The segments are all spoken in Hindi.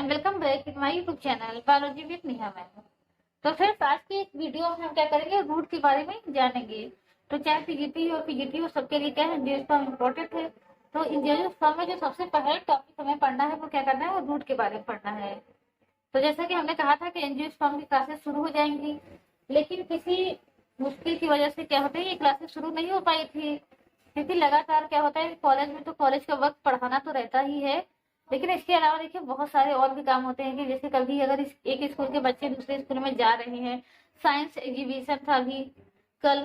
And welcome back in my YouTube channel biology with Neha ma'am. तो फिर आज की इस वीडियो में हम क्या करेंगे, रूट के बारे में जानेंगे। तो चाहे पीजीटी और पीजीटी हो, सबके लिए क्या है, एंजियोस्पर्म इम्पोर्टेंट है। तो एंजियोस्पर्म में जो सबसे पहले टॉपिक हमें पढ़ना है वो क्या करना है, रूट के बारे में पढ़ना है। तो जैसा कि हमने कहा था कि एंजियोस्पर्म की क्लासेस शुरू हो जाएंगी, लेकिन किसी मुश्किल की वजह से क्या होता है, ये क्लासेस शुरू नहीं हो पाई थी। क्योंकि लगातार क्या होता है, कॉलेज में तो कॉलेज का वक्त पढ़ाना तो रहता ही है, लेकिन इसके अलावा देखिए बहुत सारे और भी काम होते हैं। कि जैसे कभी अगर एक स्कूल के बच्चे दूसरे स्कूल में जा रहे हैं, साइंस एग्जीबिशन था अभी कल,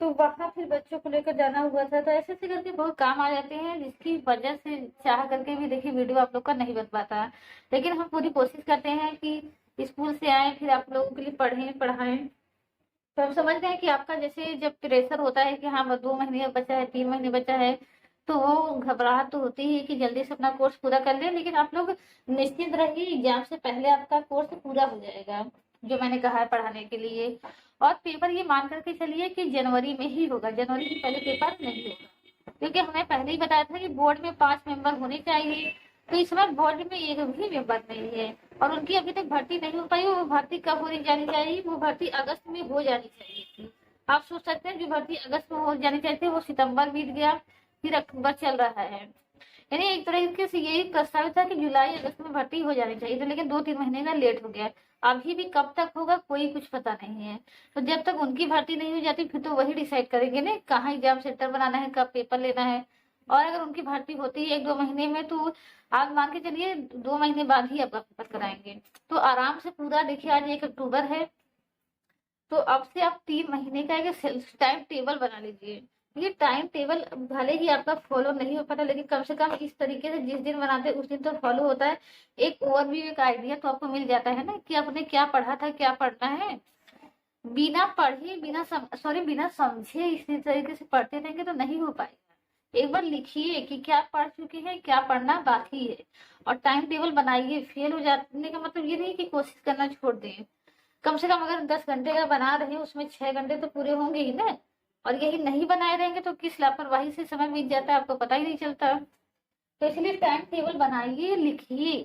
तो वहां फिर बच्चों को लेकर जाना हुआ था। तो ऐसे ऐसे करके बहुत काम आ जाते हैं, जिसकी वजह से चाह करके भी देखिए वीडियो आप लोग का नहीं बन पाता। लेकिन हम पूरी कोशिश करते हैं कि स्कूल से आए फिर आप लोगों के लिए पढ़ें पढ़ाएं। तो हम समझ गए कि आपका जैसे जब प्रेशर होता है कि हाँ 2 महीने बचा है, 3 महीने बचा है, तो वो घबराहट तो होती है कि जल्दी से अपना कोर्स पूरा कर ले। लेकिन आप लोग निश्चिंत रहिए, एग्जाम से पहले आपका कोर्स पूरा हो जाएगा, जो मैंने कहा है पढ़ाने के लिए। और पेपर ये मान करके चलिए कि जनवरी में ही होगा, जनवरी से पहले पेपर नहीं होगा। क्योंकि हमें पहले ही बताया था कि बोर्ड में 5 मेंबर होने चाहिए, तो इस बार बोर्ड में एक भी मेंबर नहीं है। और उनकी अभी तक भर्ती नहीं हो पाई। वो भर्ती कब होनी जानी चाहिए, वो भर्ती अगस्त में हो जानी चाहिए थी। आप सोच सकते हैं जो भर्ती अगस्त में हो जानी चाहिए थी, वो सितंबर बीत गया, फिर अक्टूबर चल रहा है। यानी एक तरीके से यही प्रस्तावित था कि जुलाई अगस्त में भर्ती हो जानी चाहिए थी, लेकिन 2-3 महीने का लेट हो गया। अभी भी कब तक होगा कोई कुछ पता नहीं है। तो जब तक उनकी भर्ती नहीं हो जाती, फिर तो वही डिसाइड करेंगे ना कहाँ एग्जाम सेंटर बनाना है, कब पेपर लेना है। और अगर उनकी भर्ती होती है 1-2 महीने में, तो आप मान के चलिए 2 महीने बाद ही आपका पेपर कराएंगे। तो आराम से पूरा देखिए, आज 1 अक्टूबर है, तो अब से आप 3 महीने का एक टाइम टेबल बना लीजिए। ये टाइम टेबल भले ही आपका फॉलो नहीं हो पाता, लेकिन कम से कम इस तरीके से जिस दिन बनाते हैं उस दिन तो फॉलो होता है। एक ओवरव्यू, एक आइडिया तो आपको मिल जाता है ना कि आपने क्या पढ़ा था, क्या पढ़ना है। बिना पढ़े बिना समझे इसी तरीके से पढ़ते रहेंगे तो नहीं हो पाएगा। एक बार लिखिए कि क्या पढ़ चुके हैं, क्या पढ़ना बाकी है, और टाइम टेबल बनाइए। फेल हो जाने का मतलब ये नहीं कि कोशिश करना छोड़ दें। कम से कम अगर 10 घंटे का बना रहे हैं, उसमें 6 घंटे तो पूरे होंगे ही ना। और यही नहीं बनाए रहेंगे तो किस लापरवाही से समय बीत जाता है, आपको पता ही नहीं चलता। तो इसलिए टाइम टेबल बनाइए, लिखिए।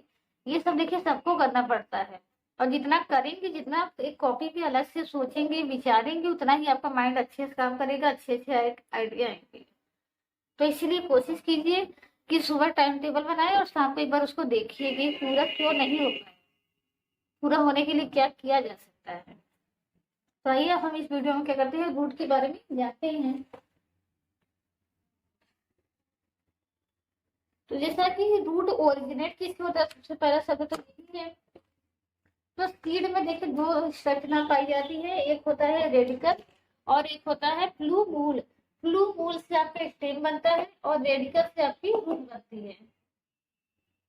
ये सब देखिए सबको करना पड़ता है। और जितना करेंगे, जितना आप एक कॉपी पे अलग से सोचेंगे विचारेंगे, उतना ही आपका माइंड अच्छे से काम करेगा, अच्छे अच्छे आइडिया आएंगे। तो इसलिए कोशिश कीजिए कि सुबह टाइम टेबल बनाए और शाम को एक बार उसको देखिए कि पूरा क्यों नहीं हो पाए, पूरा होने के लिए क्या किया जा सकता है। तो आइए अब हम इस वीडियो में क्या करते हैं, रूट के बारे में जानते हैं। तो जैसा कि रूट ओरिजिनेट किससे होता है, सबसे पहला शब्द तो यही है। तो सीड में देखिए 2 संरचना पाई जाती है, एक होता है रेडिकल और एक होता है फ्लू मूल। फ्लू मूल से आपका स्टेम बनता है और रेडिकल से आपकी रूट बनती है।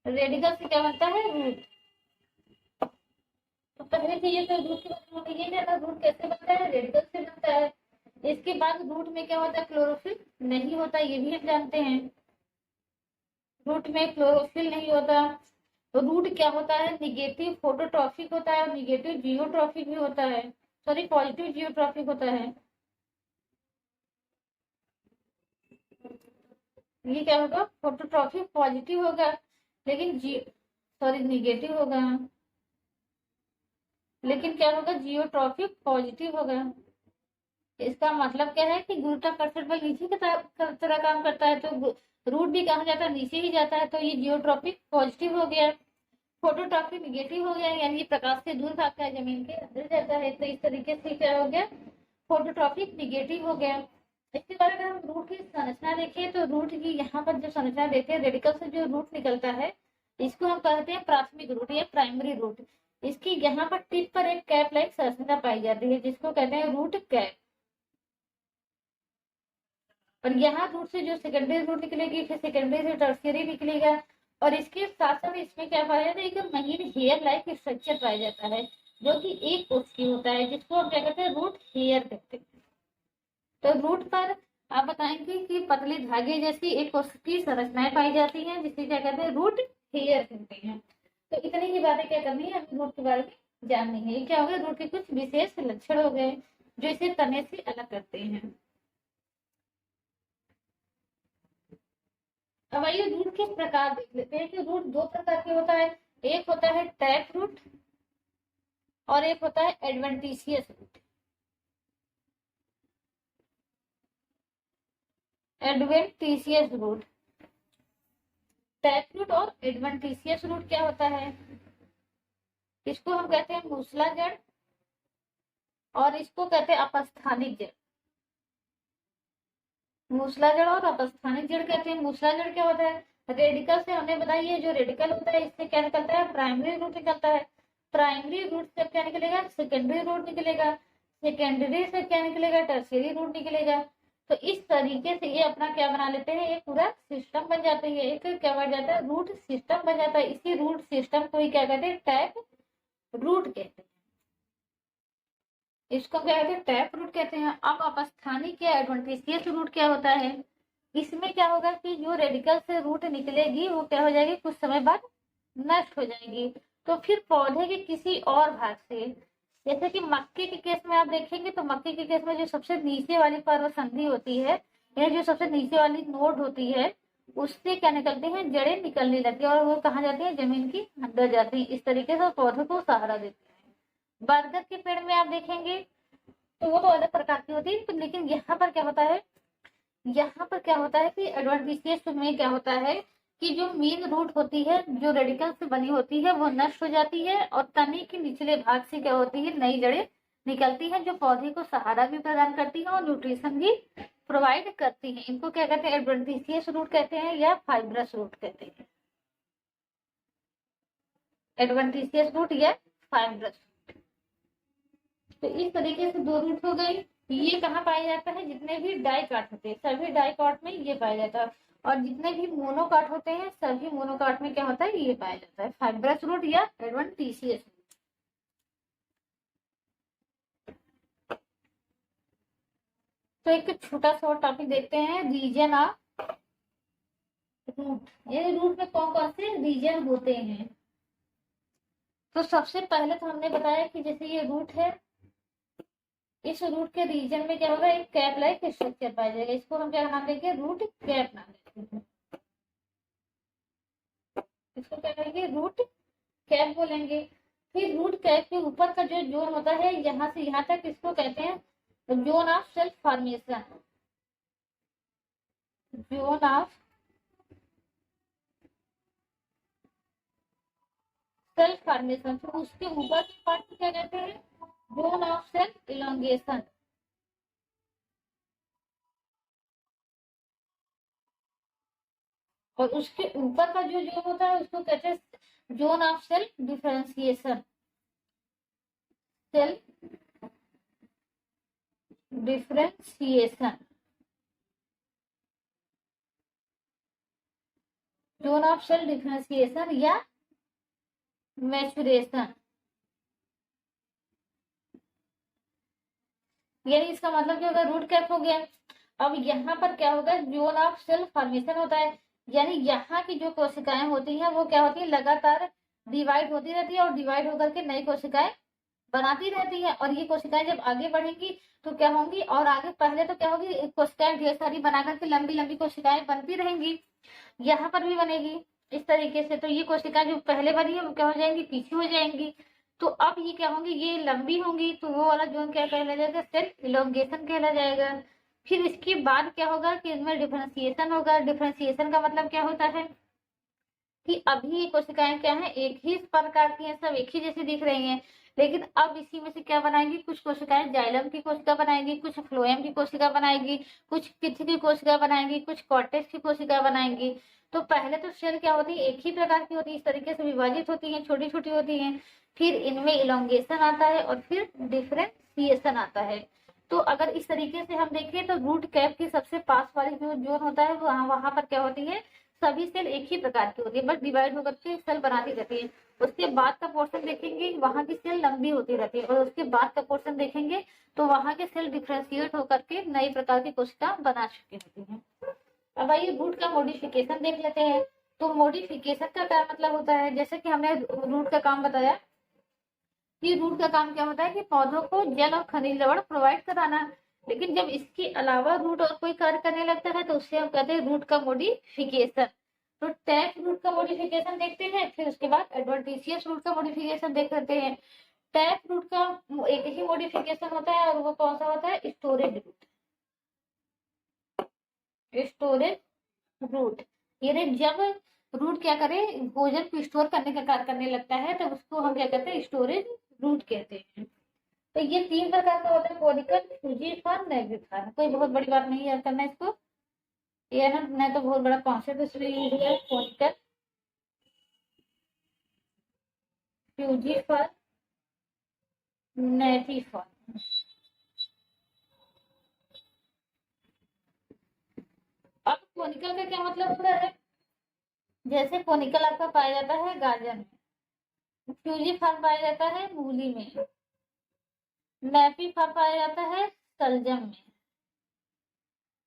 रेडिकल से क्या बनता है, रूट। तो पहले चीज तो रूट के बारे में बताइए ना, रूट कैसे बनता है, रेडिकल से बनता है। इसके बाद रूट में क्या होता है, क्लोरोफिल नहीं होता, ये भी हम जानते हैं। रूट में क्लोरोफिल नहीं होता। तो रूट क्या होता है, निगेटिव फोटोट्रॉफिक होता है और निगेटिव जियोट्रॉफिक भी होता है। सॉरी, पॉजिटिव जियोट्रॉफिक होता है। ये क्या होगा, फोटोट्रॉफिक पॉजिटिव होगा, लेकिन निगेटिव होगा। लेकिन क्या होगा, जियोट्रॉफिक पॉजिटिव होगा। इसका मतलब क्या है कि गुरुत्वाकर्षण बल नीचे की तरह काम करता है, तो रूट भी कहा जाता है, नीचे ही जाता है। तो ये जियोट्रॉपिक पॉजिटिव हो गया, फोटोट्रॉपिक निगेटिव हो गया, यानी ये प्रकाश से दूर भागता है, जमीन के अंदर जाता है। तो इस तरीके से क्या हो गया, फोटोट्रॉपिक निगेटिव हो गया। इसके बाद अगर हम रूट की संरचना देखें, तो रूट की यहाँ पर जो संरचना देते हैं, रेडिकल से जो रूट निकलता है, इसको हम कहते हैं प्राथमिक रूट या प्राइमरी रूट। इसकी यहाँ पर टिप पर एक कैप लाइक संरचना पाई जाती है, जिसको कहते हैं रूट कैप। और यहाँ रूट से जो सेकेंडरी रूट निकलेगी, फिर सेकेंडरी से टर्शियरी निकलेगा। और इसके साथ साथ इसमें क्या पाया जाता है, एक महीन हेयर लाइक स्ट्रक्चर पाया जाता है, जो कि एक कोशिकीय होता है, जिसको हम क्या कहते हैं, रूट हेयर कहते हैं। तो रूट पर आप बताएंगे कि पतले धागे जैसी एक कोशिकीय संरचनाएं पाई जाती हैं, जिसे क्या कहते हैं, रूट हेयर कहते हैं। तो इतनी ही बातें क्या करनी है, हमें रूट के बारे में जाननी है। क्या हो गया, रूट के कुछ विशेष लक्षण हो गए जो इसे तने से अलग करते हैं। अब आइए रूट के प्रकार देख लेते हैं कि रूट 2 प्रकार के होता है। एक होता है टैप रूट और एक होता है adventitious root. Adventitious root, tap root और एडवेंटिशियस रूट क्या होता है? इसको हम कहते हैं मूसला जड़ और इसको कहते हैं अपस्थानिक जड़। मूसला जड़ और अपस्थानिक जड़ कहते हैं। मूसला जड़ क्या होता है? रेडिकल से हमने बताई है, जो रेडिकल होता है इससे क्या निकलता है? प्राइमरी रूट निकलता है। प्राइमरी रूट से क्या निकलेगा? सेकेंडरी रूट निकलेगा। सेकेंडरी से क्या निकलेगा? टर्शियरी रूट निकलेगा। तो इस तरीके से ये अपना क्या बना लेते हैं? एक पूरा सिस्टम बन जाता है, एक क्या बन जाता है? रूट सिस्टम बन जाता है। इसी रूट सिस्टम को ही क्या कहते हैं? टैप रूट कहते हैं। इसको क्या कहते हैं? टैप रूट कहते हैं। अब अपस्थानिक या एडवेंटिशियस रूट क्या होता है? इसमें क्या होगा कि जो रेडिकल से रूट निकलेगी वो क्या हो जाएगी? कुछ समय बाद नष्ट हो जाएगी। तो फिर पौधे के किसी और भाग से, जैसे कि मक्के के केस में आप देखेंगे तो मक्के के केस में जो सबसे नीचे वाली पर्व संधि होती है, या जो सबसे नीचे वाली नोड होती है, उससे क्या निकलते हैं? जड़ें निकलने लगती है और वो कहाँ जाती है? जमीन की अंदर जाती है। इस तरीके से पौधे को सहारा देते हैं। बरगद के पेड़ में आप देखेंगे तो वो तो अलग प्रकार की होती है, लेकिन यहाँ पर क्या होता है? यहाँ पर क्या होता है कि एडवेंटिशियस में क्या होता है कि जो मेन रूट होती है, जो रेडिकल से बनी होती है, वो नष्ट हो जाती है और तने के निचले भाग से क्या होती है? नई जड़ें निकलती हैं, जो पौधे को सहारा भी प्रदान करती है और न्यूट्रिशन भी प्रोवाइड करती है। इनको क्या कहते हैं? एडवेंटिशियस रूट कहते हैं या फाइब्रस रूट कहते हैं। एडवेंटिशियस रूट या फाइब्रस। तो इस तरीके से दो रूट हो गई। ये कहाँ पाया जाता है? जितने भी डाइकाट होते हैं सभी डाइकाट में ये पाया जाता है, और जितने भी मोनोकाट होते हैं सभी मोनोकाट में क्या होता है? ये पाया जाता है, फाइब्रस रूट या एडवेंटिशियस रूट। तो एक छोटा सा टॉपिक देखते हैं, रीजन ऑफ रूट। ये रूट में कौन कौन से रीजन होते हैं? तो सबसे पहले तो हमने बताया कि जैसे ये रूट है, इस रूट के रीजन में क्या होगा? एक कैप लाइक स्ट्रक्चर पाया जाएगा। इसको हम क्या नाम देंगे? रूट कैप नाम देंगे। इसको क्या कहेंगे? रूट कैप बोलेंगे। फिर रूट कैप के ऊपर का जो जोन होता है यहाँ से यहाँ तक, इसको कहते हैं zone of self formation. Zone of self formation. फिर उसके ऊपर के पार्ट को क्या कहते हैं? Zone of self elongation. और उसके ऊपर का जो जोन होता है उसको कहते हैं zone of self differentiation. Self differentiation, zone of self differentiation या मैचुरेशन। यानी इसका मतलब क्या होगा? रूट कैप हो गया। अब यहाँ पर क्या होगा? जोन ऑफ सेल्फ फॉर्मेशन होता है। यानी यहाँ की जो कोशिकाएं होती हैं वो क्या होती है? लगातार डिवाइड होती रहती है और डिवाइड होकर के नई कोशिकाएं बनाती रहती है। और ये कोशिकाएं जब आगे बढ़ेंगी तो क्या होंगी? और आगे पहले तो क्या होगी? कोशिकाएं ढेर सारी बना करके लंबी लंबी कोशिकाएं बनती रहेंगी। यहाँ पर भी बनेगी इस तरीके से। तो ये कोशिकाएं जो पहले बनी है वो क्या हो जाएंगी? पीछे हो जाएंगी। तो अब ये क्या होंगी? ये लंबी होंगी, तो वो वाला जोन क्या कहला जाएगा? सेल्फ इलोंगेशन कहला जाएगा। फिर इसके बाद क्या होगा कि इसमें डिफरेंशिएशन होगा। डिफरेंशिएशन का मतलब क्या होता है कि अभी ये कोशिकाएं क्या है? एक ही प्रकार की हैं, सब एक ही जैसी दिख रही हैं, लेकिन अब इसी में से क्या बनाएंगी? कुछ कोशिकाएं जाइलम की कोशिका बनाएंगी, कुछ फ्लोएम की कोशिका बनाएंगी, कुछ पिथ की कोशिका बनाएंगी, कुछ कॉर्टेक्स की कोशिका बनाएंगी। तो पहले तो सेल क्या होती है? एक ही प्रकार की होती है, इस तरीके से विभाजित होती है, छोटी छोटी होती है। फिर इनमें इलोंगेशन आता है और फिर डिफरेंशिएशन आता है। तो अगर इस तरीके से हम देखें तो रूट कैप के सबसे पास वाली जो जोन होता है वहां पर क्या होती है? सभी सेल एक ही प्रकार की होती है, बस डिवाइड होकर के सेल बनाती रहती है। उसके बाद का पोर्शन देखेंगे वहां की सेल लंबी होती रहती है, और उसके बाद का पोर्शन देखेंगे तो वहां के सेल डिफ्रेंशिएट होकर के नई प्रकार की कोशिका बना चुकी होती है। अब आइए रूट का मॉडिफिकेशन देख लेते हैं। तो मॉडिफिकेशन का क्या मतलब होता है? जैसे कि हमने रूट का काम बताया कि रूट का काम क्या होता है कि पौधों को जल और खनिज लवण प्रोवाइड कराना। लेकिन जब इसके अलावा रूट और कोई कार्य करने लगता है तो उससे हम कहते हैं रूट का मॉडिफिकेशन। तो टैप रूट का मॉडिफिकेशन देखते हैं, फिर उसके बाद एडवेंटिशियस रूट का मॉडिफिकेशन देख लेते हैं। टैप रूट का एक ही मॉडिफिकेशन होता है, और वो कौन सा होता है? Storage root. स्टोरेज रूट, यानी जब रूट क्या करे, भोजन को स्टोर करने का कार्य करने लगता है, तब उसको हम क्या कहते हैं? स्टोरेज रूट कहते हैं। तो ये 3 प्रकार का होता है, कोनिकल, फ्यूजिफॉर्म, नेविफॉर्म। कोई बहुत बड़ी बात नहीं याद करना इसको, ये ना नहीं तो बहुत बड़ा कॉन्सेप्ट इसमें यूज हुआ है। Conical, fusiform, napiform. अब कोनिकल का क्या मतलब होता है? जैसे कोनिकल आपका पाया जाता है गाजर में, फ्यूजिफॉर्म पाया जाता है मूली में, नेविफॉर्म पाया जाता है शलजम में।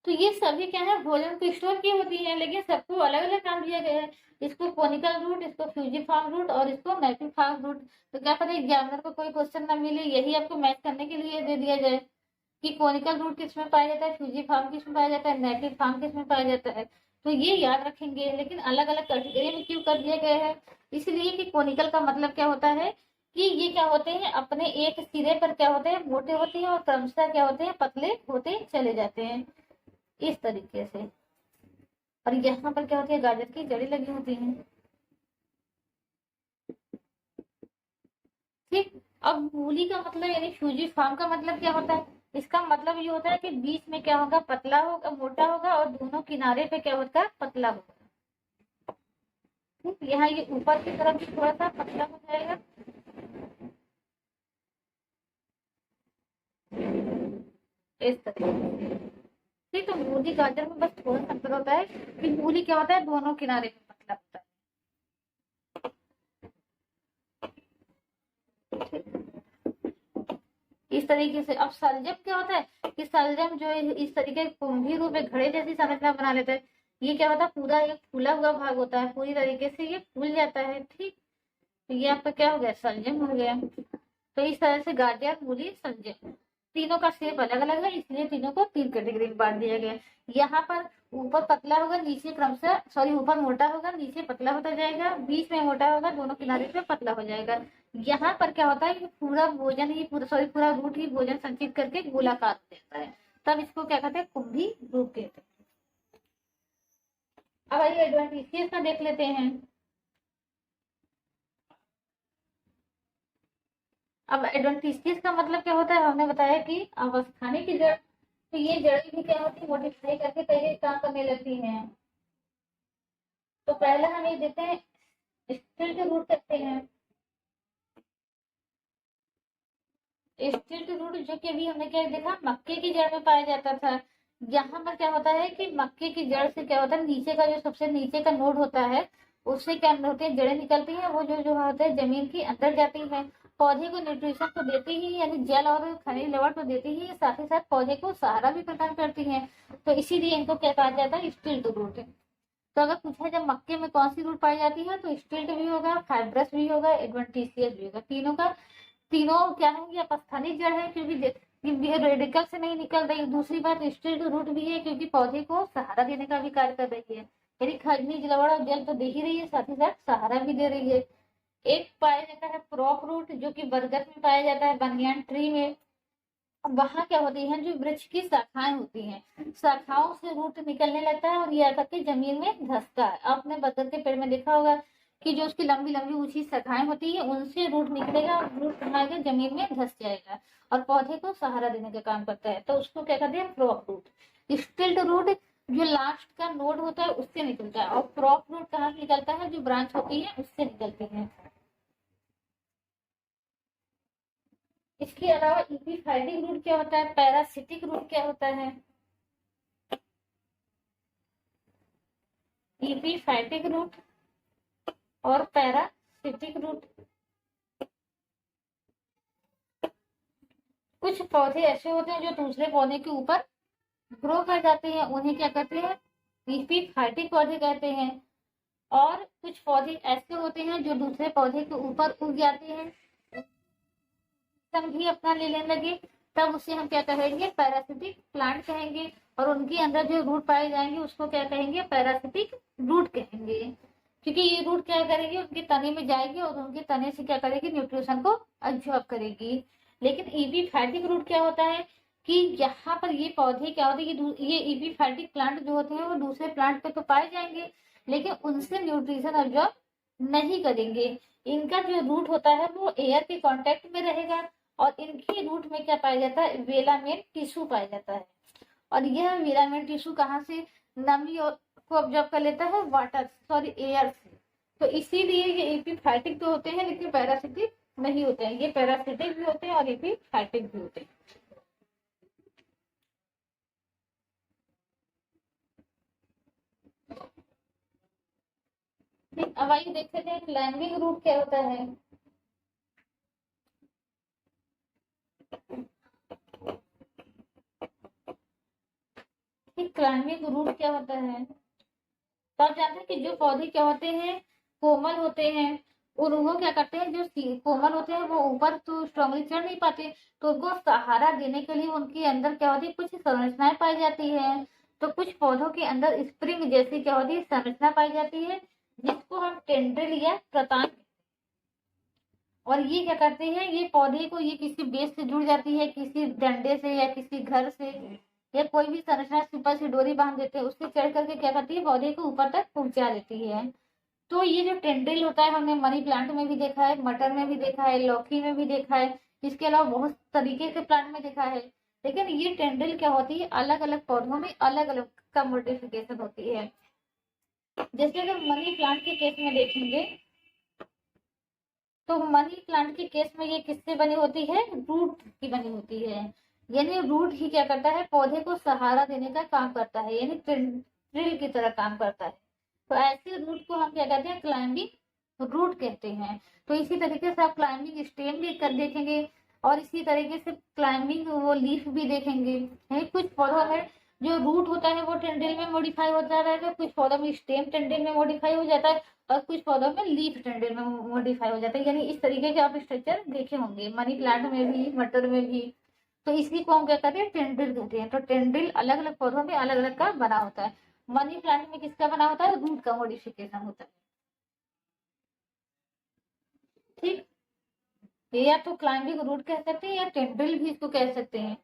तो ये सभी क्या है? भोजन को स्टोर की होती है, लेकिन सबको अलग अलग नाम दिया गया है। इसको कोनिकल रूट, इसको फ्यूजिफॉर्म रूट, और इसको नेविफॉर्म रूट। तो क्या पता एग्जामिनर को कोई क्वेश्चन ना मिले, यही आपको मैच करने के लिए दे दिया जाए कि कोनिकल रूट किस में पाया जाता है, फ्यूजिफॉर्म किस में पाया जाता है, नेविफॉर्म किस में पाया जाता है। तो ये याद रखेंगे, लेकिन अलग अलग कैटेगरी में क्यों कर दिया गया है? इसलिए कि कोनिकल का मतलब क्या होता है कि ये क्या होते हैं, अपने एक सिरे पर क्या होते हैं? मोटे होते हैं, और क्रमशः क्या होते हैं? पतले होते चले जाते हैं, इस तरीके से। और यहाँ पर क्या होती है? गाजर की जड़ी लगी होती है। ठीक। अब मूली का मतलब यानी फ्यूजिफॉर्म का मतलब क्या होता है? इसका मतलब ये होता है कि बीच में क्या होगा? पतला होगा, मोटा होगा, और दोनों किनारे पे क्या होता है? पतला होगा। ठीक, यहाँ ये ऊपर की तरफ भी थोड़ा सा पतला हो जाएगा, इस तरीके से। ठीक, तो मूली गाजर में बस थोड़ा सा अंतर होता है कि मूली क्या होता है? दोनों किनारे पे पतला होता है। इस तरीके से। अब सलजम क्या होता है कि सलजम जो है इस तरीके कुंभी रूप में घड़े जैसी संरचना बना लेता है। ये क्या होता है? पूरा एक फूला हुआ भाग होता है, पूरी तरीके से ये फूल जाता है। ठीक, तो ये आपका क्या हो गया? सलजम हो गया। तो इस तरह से गाजर, मूली, सलजम तीनों का शेप अलग अलग है, इसलिए तीनों को 3 कैटेगरी में बांट दिया गया। यहाँ पर ऊपर पतला होगा, नीचे क्रमशः सॉरी ऊपर मोटा होगा, नीचे पतला होता जाएगा, बीच में मोटा होगा, दोनों किनारे पे पतला हो जाएगा। यहाँ पर क्या होता है कि पूरा भोजन ही पूरा रूट ही भोजन संचित करके गोलाकार हो जाता है, तब इसको क्या कहते हैं? कुंभी रूप कहते हैं। अब आइए एडवांटेजेस का देख लेते हैं। अब एडवेंटिशियस का मतलब क्या होता है? हमने बताया कि अवस्थानी की जड़। तो ये जड़ें भी क्या होती है? मॉडिफाई करके कई काम करने लगती हैं। तो पहला हम ये देते हैं, स्टिल्ट रूट करते हैं। स्टिल्ट रूट जो कि अभी हमने क्या देखा? मक्के की जड़ में पाया जाता था। यहाँ पर क्या होता है कि मक्के की जड़ से क्या होता है? नीचे का जो सबसे नीचे का नोड होता है, उससे क्या होते हैं? जड़ें निकलती हैं, वो जो जो होते हैं जमीन के अंदर जाती है। पौधे को न्यूट्रिशन तो देती ही, यानी जल और खनिज लवण तो देती ही, साथ ही साथ पौधे को सहारा भी प्रदान करती है। तो इसीलिए इनको क्या कहा जाता है? स्टिल्ट रूट। तो अगर पूछा जब मक्के में कौन सी रूट पाई जाती है, तो स्टिल्ट भी होगा, फाइब्रस भी होगा, एडवेंटिशियस भी होगा। तीनों का तीनों क्या है? ये अपस्थानिक जड़ है, क्योंकि रेडिकल से नहीं निकल रही। दूसरी बात स्टिल्ट रूट भी है, क्योंकि पौधे को सहारा देने का भी कार्य कर रही है, यानी खनिज लवण और जल तो दे ही रही है, साथ ही साथ सहारा भी दे रही है। एक पाया जाता है प्रॉप रूट, जो कि बरगद में पाया जाता है, बनियान ट्री में। वहां क्या होती है? जो वृक्ष की शाखाएं होती हैं, शाखाओं से रूट निकलने लगता है, और ये आकर के जमीन में धंसता है। आपने बरगद के पेड़ में देखा होगा कि जो उसकी लंबी लंबी ऊंची शाखाएं होती है, उनसे रूट निकलेगा, और रूट कहाँ गया? जमीन में धंस जाएगा, और पौधे को सहारा देने का काम करता है। तो उसको क्या कहते हैं? Prop root. स्टिल्ट रूट जो लास्ट का नोड होता है उससे निकलता है, और प्रॉप रूट कहाँ से निकलता है? जो ब्रांच होती है उससे निकलती है। इसके अलावा इपीफाइटिक रूट क्या होता है? पैरासिटिक रूट क्या होता है? इपीफाइटिक रूट और पैरासिटिक रूट। कुछ पौधे ऐसे होते हैं जो दूसरे पौधे के ऊपर ग्रो कर जाते हैं, उन्हें क्या कहते हैं? इपीफाइटिक पौधे कहते हैं। और कुछ पौधे ऐसे होते हैं जो दूसरे पौधे के ऊपर उग जाते हैं, भी अपना ले लेने लगे, तब उसे हम क्या कहेंगे, पैरासिटिक प्लांट कहेंगे। और उनके अंदर जो रूट पाए जाएंगे उसको क्या कहेंगे, पैरासिटिक रूट कहेंगे। क्योंकि ये रूट क्या करेगी, उनके तने में जाएगी और उनके तने से क्या करेगी, न्यूट्रिशन को अब्जॉर्ब करेगी। लेकिन एपिफाइटिक रूट क्या होता है कि यहाँ पर ये पौधे क्या होते हैं, ये एपिफाइटिक प्लांट जो होते हैं वो दूसरे प्लांट पे तो पाए जाएंगे लेकिन उनसे न्यूट्रिशन अब्जॉर्ब नहीं करेंगे। इनका जो रूट होता है वो एयर के कांटेक्ट में रहेगा और इनके रूट में क्या पाया जाता है, वेलामेन टिश्यू पाया जाता है। और यह वेलामेन टिश्यू कहाँ से नमी और को ऑब्जर्व कर लेता है, वाटर सॉरी एयर से। तो इसीलिए ये एपिफाइटिक तो होते हैं लेकिन पैरासिटिक नहीं होते हैं। ये पैरासिटिक भी होते हैं और एपिफाइटिक भी होते हैं। अब आइए देखते हैं क्लाइंबिंग रूट क्या होता है। क्लाइंबिंग रूट क्या होता है, तो आप जानते हैं कि जो पौधे क्या होते हैं, कोमल होते हैं और वो क्या करते हैं, जो कोमल होते हैं वो ऊपर तो स्ट्रांगली चढ़ नहीं पाते, तो उनको सहारा देने के लिए उनके अंदर क्या होती है, कुछ संरचनाएं पाई जाती है। तो कुछ पौधों के अंदर स्प्रिंग जैसी क्या होती है, संरचना पाई जाती है जिसको हम टेंड्रिल या प्रतान। और ये क्या करते हैं, ये पौधे को ये किसी बेस से जुड़ जाती है, किसी डंडे से या किसी घर से या कोई भी संरचना से ऊपर से डोरी बांध देते हैं, उससे चढ़ करके क्या करती है, पौधे को ऊपर तक पहुंचा देती है। तो ये जो टेंड्रिल होता है हमने मनी प्लांट में भी देखा है, मटर में भी देखा है, लौकी में भी देखा है, इसके अलावा बहुत तरीके के प्लांट में देखा है। लेकिन ये टेंड्रिल क्या होती है, अलग अलग पौधों में अलग अलग का मोडिफिकेशन होती है। जैसे अगर मनी प्लांट के केस में देखेंगे तो मनी प्लांट के केस में ये किससे बनी होती है, रूट की बनी होती है। यानी रूट ही क्या करता है, पौधे को सहारा देने का काम करता है, यानी टेंड्रिल की तरह काम करता है। तो ऐसे रूट को हम क्या कहते हैं, क्लाइंबिंग रूट कहते हैं। तो इसी तरीके से आप क्लाइंबिंग स्टेम भी कर देखेंगे और इसी तरीके से क्लाइंबिंग वो लीफ भी देखेंगे। कुछ पौधों में जो रूट होता है वो टेंड्रिल में मॉडिफाई होता रहेगा, कुछ पौधों में स्टेम टेंड्रिल में मॉडिफाई हो जाता है और कुछ पौधों में लीफ टेंड्रिल में मॉडिफाई हो जाता है। यानी इस तरीके के आप स्ट्रक्चर देखे होंगे मनी प्लांट में भी, मटर में भी। तो इसी को हम क्या कहते हैं, टेंड्रिल कहते हैं। तो टेंड्रिल अलग अलग पौधों में अलग अलग का बना होता है। मनी प्लांट में किसका बना होता है, रूट का मॉडिफिकेशन होता है। ठीक, या तो क्लाइंबिंग रूट कह सकते हैं या टेंड्रिल भी इसको कह सकते हैं।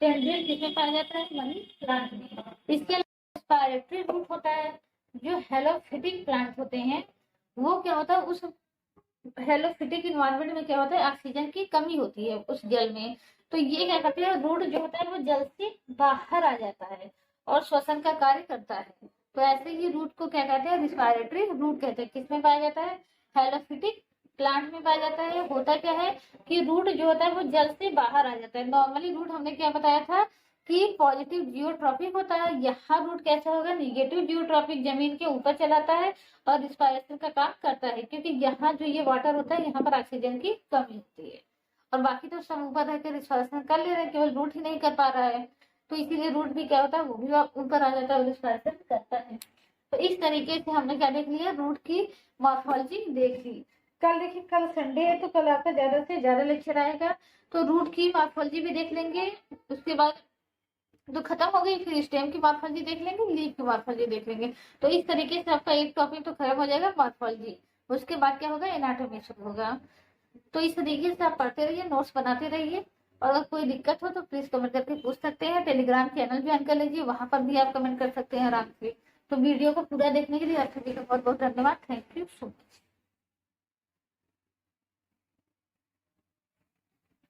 टेंड्रिल किसमें पाया जाता है, मनी प्लांट में। इसके अलावा रेस्पिरेटरी रूट होता है। जो हेलोफिटिक प्लांट होते हैं वो क्या होता है, उस हेलोफिटिक इन्वायरमेंट में क्या होता है, ऑक्सीजन की कमी होती है उस जल में। तो ये क्या करते हैं, रूट जो होता है वो जल से बाहर आ जाता है और श्वसन का कार्य करता है। तो ऐसे ही रूट को क्या कहते हैं, रिस्पायरेटरी रूट कहते हैं। किसमें पाया जाता है, हेलोफिटिक प्लांट में पाया जाता है। होता क्या है कि रूट जो होता है वो जल से बाहर आ जाता है। नॉर्मली रूट हमने क्या बताया था कि पॉजिटिव जियोट्रॉपिक होता है, यहाँ रूट कैसा होगा, निगेटिव जियोट्रॉपिक, जमीन के ऊपर चलाता है और रिस्पायरेशन का काम करता है। क्योंकि यहाँ जो ये वाटर होता है यहाँ पर ऑक्सीजन की कमी होती है और बाकी तो सब ऊपर रह के रिस्पायरेशन कर ले रहे हैं, केवल रूट ही नहीं कर पा रहा है। तो इसीलिए रूट भी क्या होता है, वो भी ऊपर आ जाता है और रिस्पायरेशन करता है। तो इस तरीके से हमने क्या देख लिया, रूट की मॉर्फोलॉजी देख ली। कल देखिए, कल संडे है तो कल आपका ज्यादा से ज्यादा लेक्चर आएगा, तो रूट की मॉर्फोलॉजी भी देख लेंगे। उसके बाद तो खत्म हो गई, फिर स्टेम की मॉर्फोलॉजी देख लेंगे, लीफ की मॉर्फोलॉजी देख लेंगे। तो इस तरीके से आपका एक टॉपिक तो खत्म हो जाएगा, मॉर्फोलॉजी। उसके बाद क्या होगा, एनाटॉमी शुरू होगा। तो इस तरीके से आप पढ़ते रहिए, नोट्स बनाते रहिए और अगर कोई दिक्कत हो तो प्लीज कमेंट करके पूछ सकते हैं। टेलीग्राम चैनल ज्वाइन कर लीजिए, वहां पर भी आप कमेंट कर सकते हैं आराम से। तो वीडियो को पूरा देखने के लिए आप सभी का बहुत बहुत धन्यवाद। Thank you so much.